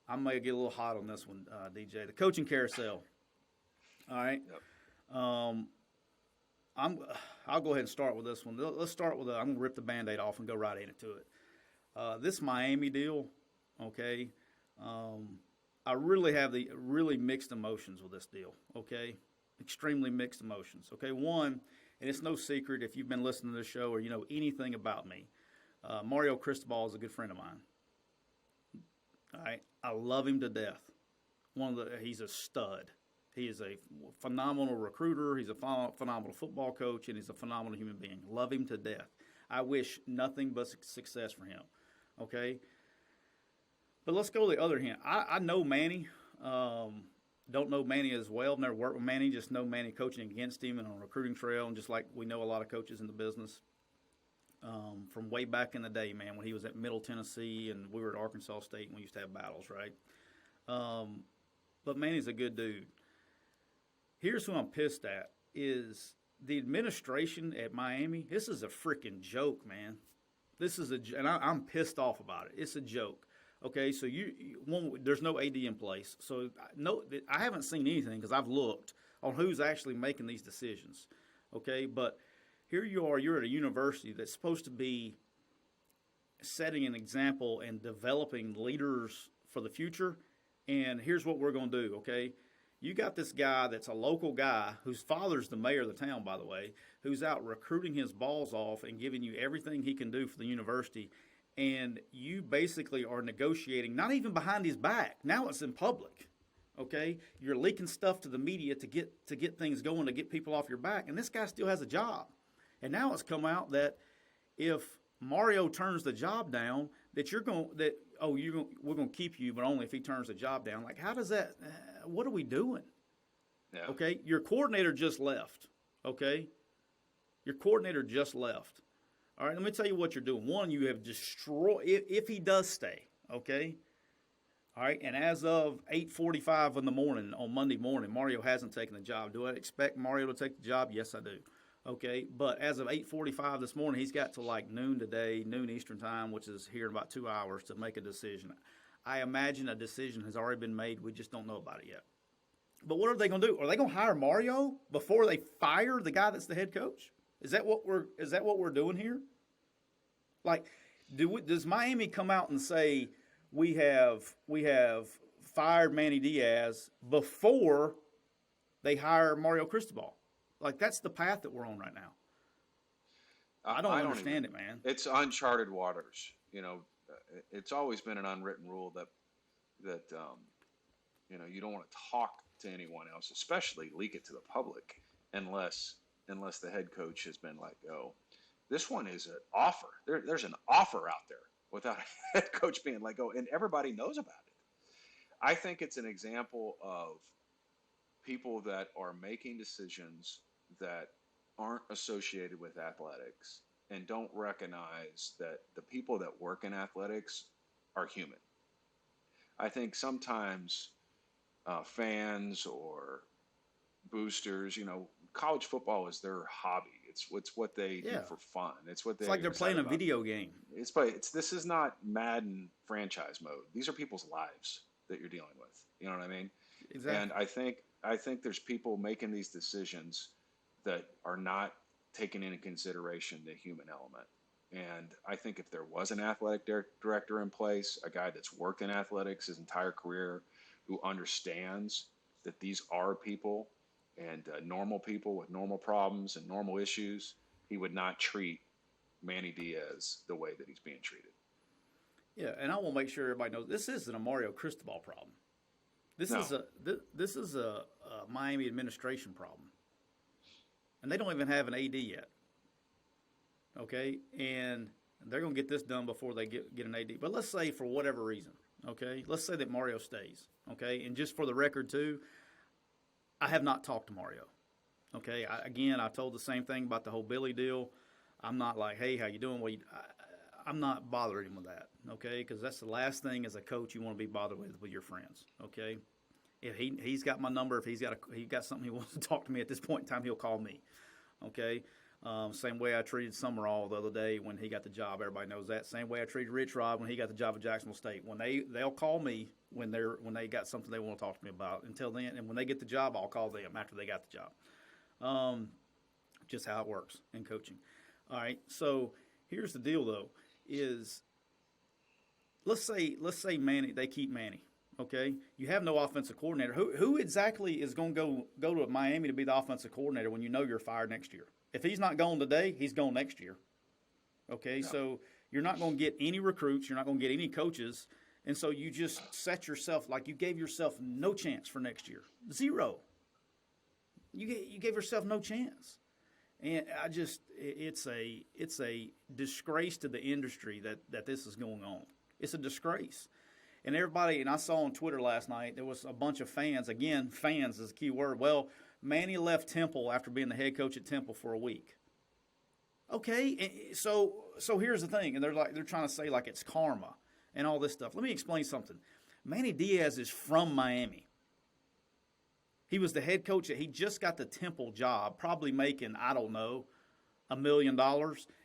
I may get a little hot on this one, DJ. The coaching carousel. All right. Yep. I'll go ahead and start with this one. Let's start with I'm going to rip the Band-Aid off and go right into it. This Miami deal, okay. I really have the really mixed emotions with this deal, okay. Extremely mixed emotions. Okay, one, and it's no secret if you've been listening to this show or you know anything about me, Mario Cristobal is a good friend of mine. All right, I love him to death. He's a stud. He is a phenomenal recruiter. He's a phenomenal football coach, and he's a phenomenal human being. Love him to death. I wish nothing but success for him. Okay, but let's go to the other hand. I know Manny. Don't know Manny as well. Never worked with Manny. Just know Manny coaching against him and on a recruiting trail, and just like we know a lot of coaches in the business from way back in the day, man, when he was at Middle Tennessee and we were at Arkansas State and we used to have battles, right? But Manny's a good dude. Here's who I'm pissed at is the administration at Miami. This is a freaking joke, man. This is and I'm pissed off about it. It's a joke. Okay, so there's no AD in place. So I haven't seen anything because I've looked on who's actually making these decisions. Okay, but here you are. You're at a university that's supposed to be setting an example and developing leaders for the future. And here's what we're going to do, okay? You got this guy that's a local guy whose father's the mayor of the town, by the way, who's out recruiting his balls off and giving you everything he can do for the university. And you basically are negotiating, not even behind his back. Now it's in public, okay? You're leaking stuff to the media to get things going, to get people off your back. And this guy still has a job. And now it's come out that if Mario turns the job down, we're going to keep you, but only if he turns the job down. Like, how does that? What are we doing? Yeah. Okay, your coordinator just left. Okay, your coordinator just left. All right, let me tell you what you're doing. One, you have destroyed, if he does stay, okay? All right, and as of 8:45 in the morning on Monday morning, Mario hasn't taken the job. Do I expect Mario to take the job? Yes, I do. Okay, but as of 8:45 this morning, he's got to like noon today, noon Eastern time, which is here in about 2 hours, to make a decision. I imagine a decision has already been made. We just don't know about it yet. But what are they going to do? Are they going to hire Mario before they fire the guy that's the head coach? Is that what we're doing here? Like, does Miami come out and say we have fired Manny Diaz before they hire Mario Cristobal? Like, that's the path that we're on right now. I don't understand it, man. It's uncharted waters. You know, it's always been an unwritten rule that you don't want to talk to anyone else, especially leak it to the public, unless the head coach has been let go. This one is an offer. There's an offer out there without a head coach being let go, and everybody knows about it. I think it's an example of people that are making decisions that aren't associated with athletics and don't recognize that the people that work in athletics are human. I think sometimes fans or boosters, college football is their hobby. It's what they do for fun. It's like they're playing a video game. This is not Madden franchise mode. These are people's lives that you're dealing with. You know what I mean? Exactly. And I think there's people making these decisions that are not taking into consideration the human element. And I think if there was an athletic director in place, a guy that's worked in athletics his entire career, who understands that these are people and normal people with normal problems and normal issues, he would not treat Manny Diaz the way that he's being treated. Yeah, and I will make sure everybody knows this isn't a Mario Cristobal problem. This is a Miami administration problem. And they don't even have an AD yet. Okay? And they're going to get this done before they get an AD. But let's say for whatever reason, okay? Let's say that Mario stays, okay? And just for the record, too, I have not talked to Mario, okay? I told the same thing about the whole Billy deal. I'm not like, hey, how you doing? Well, I'm not bothering him with that, okay? Because that's the last thing as a coach you want to be bothered with your friends, okay? If he's got my number, if he got something he wants to talk to me at this point in time, he'll call me, okay? Same way I treated Summerall the other day when he got the job. Everybody knows that. Same way I treated Rich Rod when he got the job at Jacksonville State. When they'll call me when they got something they want to talk to me about. Until then, and when they get the job, I'll call them after they got the job. Just how it works in coaching. All right. So here's the deal, though: is let's say Manny, they keep Manny. Okay, you have no offensive coordinator. Who exactly is going to go to Miami to be the offensive coordinator when you know you're fired next year? If he's not going today, he's going next year. Okay, so you're not going to get any recruits. You're not going to get any coaches. And so you just set yourself, like you gave yourself no chance for next year. Zero. You gave yourself no chance. And it's a disgrace to the industry that this is going on. It's a disgrace. And everybody, and I saw on Twitter last night, there was a bunch of fans. Again, fans is a key word. Well, Manny left Temple after being the head coach at Temple for a week. Okay, so here's the thing, and they're trying to say like it's karma and all this stuff. Let me explain something. Manny Diaz is from Miami. He was the head coach. He just got the Temple job, probably making, I don't know, $1 million.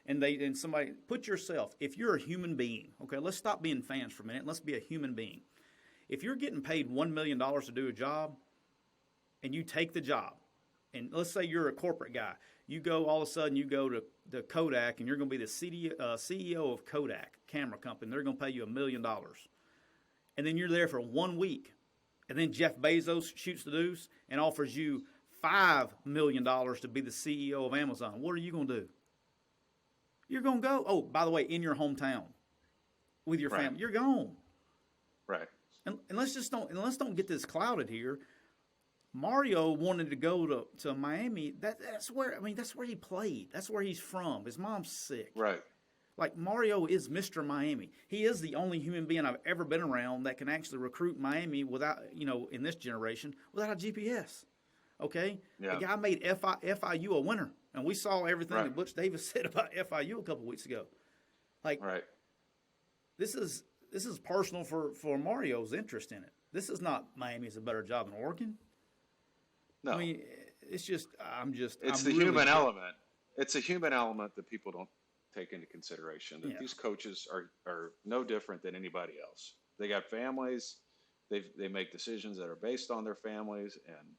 And somebody, put yourself, if you're a human being, okay, let's stop being fans for a minute. Let's be a human being. If you're getting paid $1 million to do a job and you take the job, and let's say you're a corporate guy, you go all of a sudden, you go to the Kodak and you're going to be the CEO of Kodak camera company. They're going to pay you $1 million. And then you're there for 1 week. And then Jeff Bezos shoots the deuce and offers you $5 million to be the CEO of Amazon. What are you going to do? You're going to go. Oh, by the way, in your hometown with your family, you're gone. Right. And let's don't get this clouded here. Mario wanted to go to Miami. That's where he played. That's where he's from. His mom's sick. Right. Like Mario is Mr. Miami. He is the only human being I've ever been around that can actually recruit Miami without, in this generation, without a GPS. Okay? Yeah. The guy made FIU a winner. And we saw everything that Butch Davis said about FIU a couple weeks ago. Like, this is personal for Mario's interest in it. This is not Miami's a better job than Oregon. No. I mean, it's just, It's the human element. It's a human element that people don't take into consideration. That these coaches are no different than anybody else. They got families. They make decisions that are based on their families, and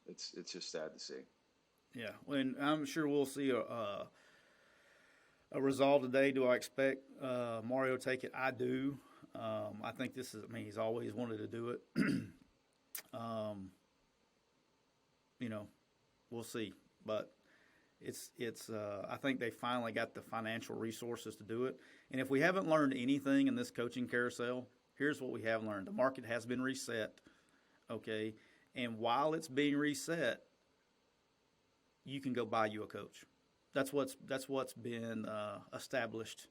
it's just sad to see. Yeah, and I'm sure we'll see a resolve today. Do I expect Mario to take it? I do. I think he's always wanted to do it. We'll see. But it's I think they finally got the financial resources to do it. And if we haven't learned anything in this coaching carousel, here's what we have learned. The market has been reset, okay? And while it's being reset, you can go buy you a coach. That's what's been established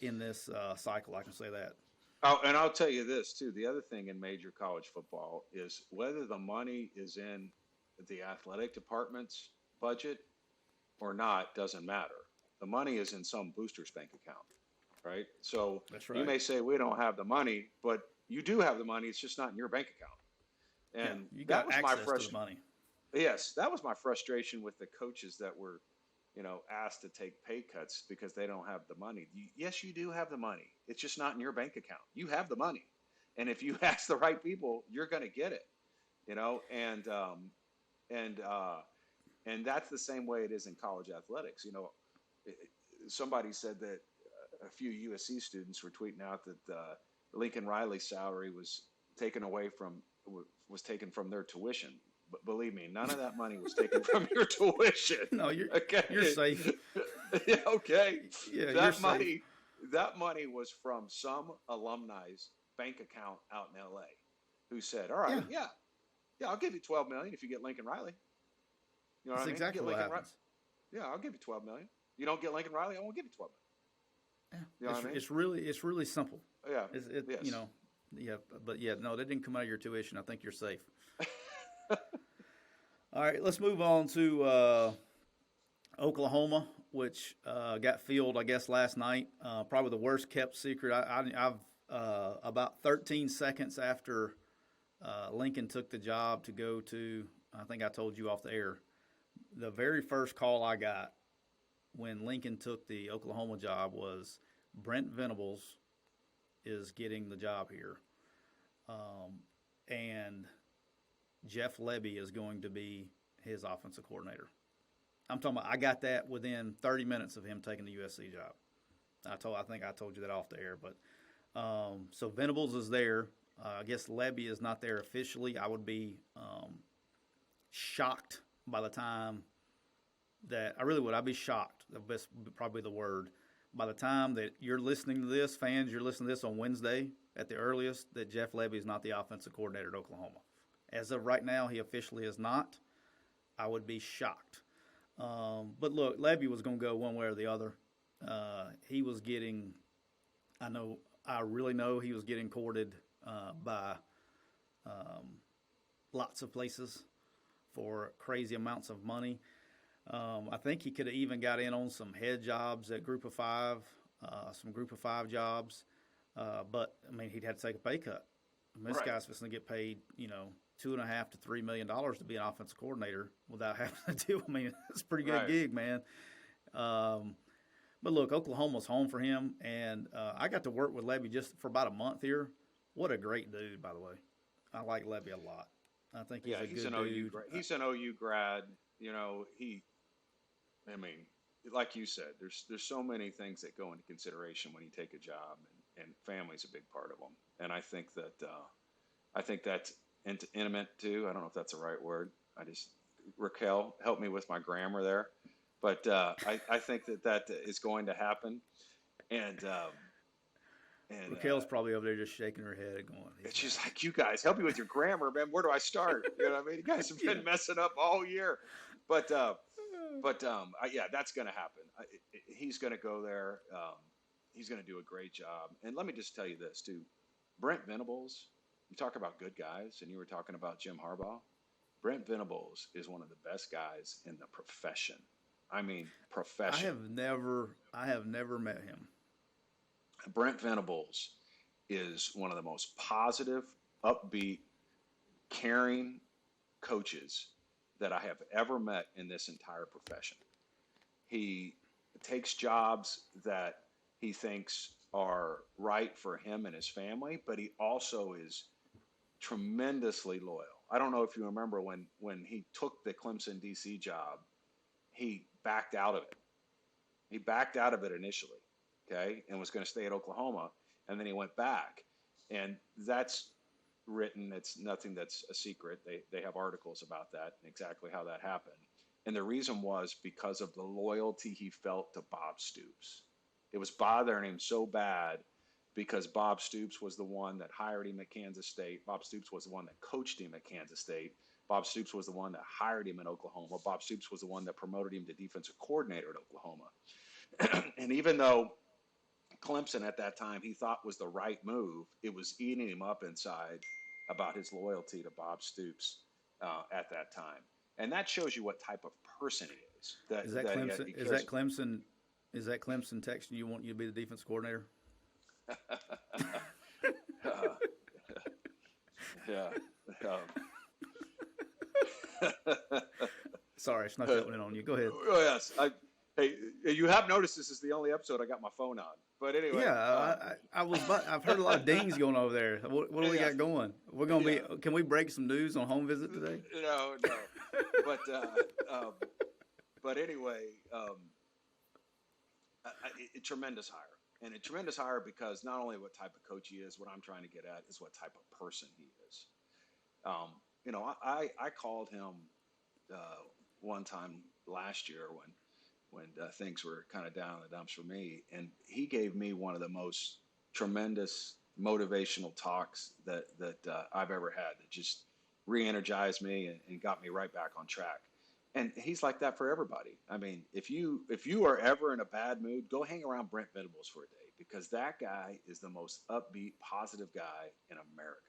in this cycle. I can say that. Oh, and I'll tell you this too. The other thing in major college football is whether the money is in the athletic department's budget or not doesn't matter. The money is in some booster's bank account, right? So that's right. You may say we don't have the money, but you do have the money. It's just not in your bank account. And you got access to the money. Yes, that was my frustration with the coaches that were, asked to take pay cuts because they don't have the money. Yes, you do have the money. It's just not in your bank account. You have the money, and if you ask the right people, you're going to get it. And that's the same way it is in college athletics. Somebody said that a few USC students were tweeting out that Lincoln Riley's salary was taken from their tuition. But believe me, none of that money was taken from your tuition. No, you're safe. Yeah, okay. Yeah, that money was from some alumni's bank account out in LA who said, all right, yeah, I'll give you $12 million if you get Lincoln Riley. You know That's what I mean? exactly what happens. Yeah, I'll give you $12 million. You don't get Lincoln Riley, I won't give you $12 million. Yeah. You know what I mean? It's really simple. Yeah. Yes. No, that didn't come out of your tuition. I think you're safe. All right, let's move on to Oklahoma, which got filled, I guess, last night. Probably the worst kept secret. I've about 13 seconds after Lincoln took the job to go to, I think I told you off the air, the very first call I got when Lincoln took the Oklahoma job was Brent Venables is getting the job here, and Jeff Lebby is going to be his offensive coordinator. I'm talking about, I got that within 30 minutes of him taking the USC job. I think I told you that off the air, but so Venables is there. I guess Lebby is not there officially. I would be shocked by the time that I really would. I'd be shocked. That's probably the word. By the time that you're listening to this, fans, you're listening to this on Wednesday at the earliest, that Jeff Lebby is not the offensive coordinator at Oklahoma. As of right now, he officially is not. I would be shocked. But look, Lebby was going to go one way or the other. He was getting, I really know he was getting courted by lots of places for crazy amounts of money. I think he could have even got in on some head jobs at Group of Five, some Group of Five jobs. But, I mean, he'd have to take a pay cut. I mean, this guy's supposed to get paid, $2.5 to $3 million to be an offensive coordinator without having to do. I mean, it's a pretty good gig, man. But look, Oklahoma's home for him, and I got to work with Lebby just for about a month here. What a great dude, by the way. I like Lebby a lot. I think he's a good dude. He's an OU grad. Like you said, there's so many things that go into consideration when you take a job, and family's a big part of them. And I think that's intimate too. I don't know if that's the right word. Raquel, help me with my grammar there. But I think that is going to happen. And Raquel's probably over there just shaking her head and going, it's just like, you guys, help me with your grammar, man. Where do I start? You know what I mean? You guys have been messing up all year. But that's going to happen. He's going to go there. He's going to do a great job. And let me just tell you this, too. Brent Venables, you talk about good guys, and you were talking about Jim Harbaugh. Brent Venables is one of the best guys in the profession. I mean, profession. I have never met him. Brent Venables is one of the most positive, upbeat, caring coaches that I have ever met in this entire profession. He takes jobs that he thinks are right for him and his family, but he also is tremendously loyal. I don't know if you remember when he took the Clemson DC job, he backed out of it. He backed out of it initially, okay, and was going to stay at Oklahoma, and then he went back. And that's written. It's nothing that's a secret. They have articles about that and exactly how that happened. And the reason was because of the loyalty he felt to Bob Stoops. It was bothering him so bad because Bob Stoops was the one that hired him at Kansas State. Bob Stoops was the one that coached him at Kansas State. Bob Stoops was the one that hired him in Oklahoma. Bob Stoops was the one that promoted him to defensive coordinator at Oklahoma. And even though Clemson at that time he thought was the right move, it was eating him up inside about his loyalty to Bob Stoops at that time. And that shows you what type of person he is. Is that Clemson? Is that Clemson texting you, want you to be the defense coordinator? Yeah. Sorry, I snuck that one in on you. Go ahead. Oh, yes. Hey, you have noticed this is the only episode I got my phone on. But anyway. Yeah, I've heard a lot of dings going over there. What do we got going? We're going to be. Can we break some news on home visit today? No. But anyway, a tremendous hire. And a tremendous hire because not only what type of coach he is, what I'm trying to get at is what type of person he is. I called him one time last year when things were kind of down in the dumps for me, and he gave me one of the most tremendous motivational talks that I've ever had, that just re-energized me and got me right back on track. And he's like that for everybody. I mean, if you are ever in a bad mood, go hang around Brent Venables for a day, because that guy is the most upbeat, positive guy in America.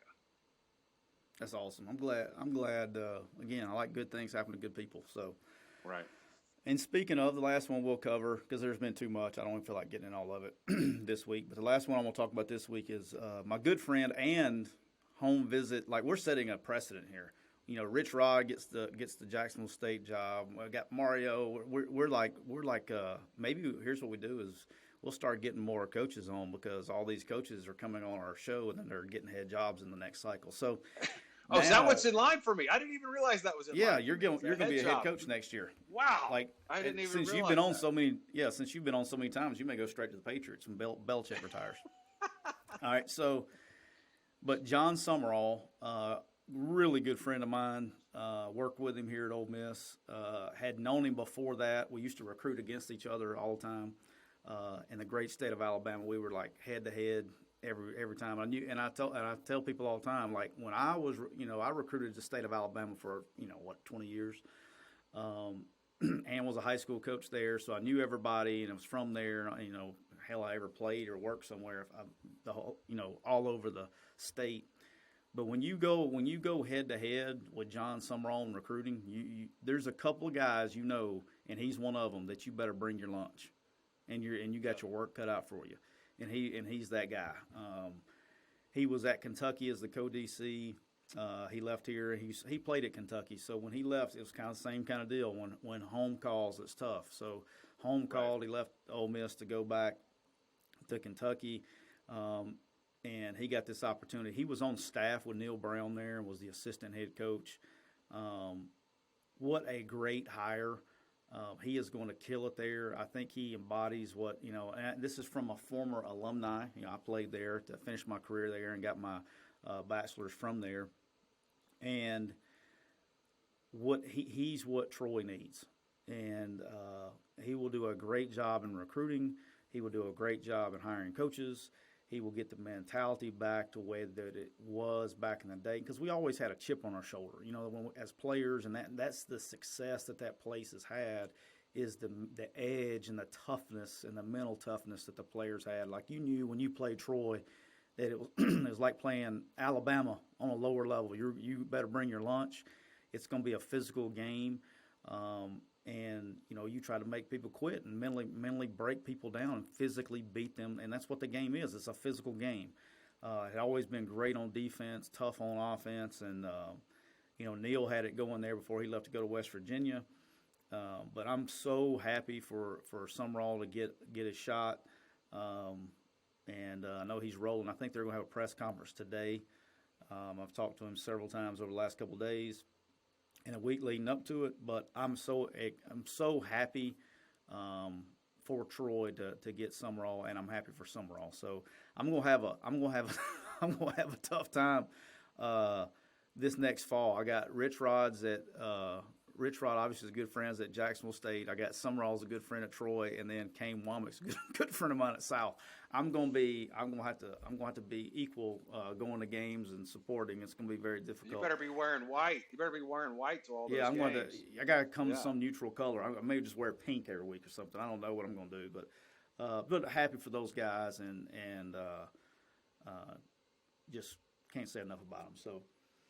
That's awesome. I'm glad. Again, I like good things happen to good people. So, right. And speaking of, the last one we'll cover, because there's been too much. I don't even feel like getting in all of it this week. But the last one I'm going to talk about this week is my good friend and home visit. Like, we're setting a precedent here. Rich Rod gets the Jacksonville State job. I got Mario. We're like maybe here's what we do is we'll start getting more coaches on, because all these coaches are coming on our show and then they're getting head jobs in the next cycle. So Oh, is that what's in line for me? I didn't even realize that was in line. Yeah, you're going to be a head coach next year. Wow. Like, I didn't even since realize you've been on that. since you've been on so many times, you may go straight to the Patriots when Belichick retires. All right, but John Summerall, really good friend of mine, worked with him here at Ole Miss, had known him before that. We used to recruit against each other all the time. In the great state of Alabama, we were like head to head every time. I tell people all the time, like when I was, I recruited the state of Alabama for 20 years, and was a high school coach there, so I knew everybody, and I was from there. Hell, I ever played or worked somewhere, all over the state. But when you go head to head with John Summerall in recruiting, there's a couple of guys and he's one of them, that you better bring your lunch, and you got your work cut out for you. And he's that guy. He was at Kentucky as the co-DC. He left here. He played at Kentucky. So when he left, it was kind of the same kind of deal. When home calls, it's tough. So home called. He left Ole Miss to go back to Kentucky, and he got this opportunity. He was on staff with Neil Brown there and was the assistant head coach. What a great hire. He is going to kill it there. I think he embodies what, and this is from a former alumni. I played there to finish my career there and got my bachelor's from there. And he's what Troy needs. And he will do a great job in recruiting. He will do a great job in hiring coaches. He will get the mentality back to where that it was back in the day, because we always had a chip on our shoulder, as players, and that's the success that place has had, is the edge and the toughness and the mental toughness that the players had. Like, you knew when you played Troy that it was it was like playing Alabama on a lower level. You better bring your lunch. It's going to be a physical game. And you try to make people quit and mentally break people down and physically beat them, and that's what the game is. It's a physical game. It had always been great on defense, tough on offense, and Neil had it going there before he left to go to West Virginia. But I'm so happy for Summerall to get his shot, and I know he's rolling. I think they're going to have a press conference today. I've talked to him several times over the last couple of days, in a week leading up to it, but I'm so happy for Troy to get Summerall, and I'm happy for Summerall. So I'm gonna have a tough time this next fall. I got Rich Rod obviously is good friends at Jacksonville State. I got Summerall's a good friend at Troy, and then Kane Womack's a good friend of mine at South. I'm gonna have to be equal going to games and supporting. It's gonna be very difficult. You better be wearing white. You better be wearing white to all those games. I gotta come to some neutral color. I may just wear pink every week or something. I don't know what I'm gonna do, but happy for those guys, and just can't say enough about them. So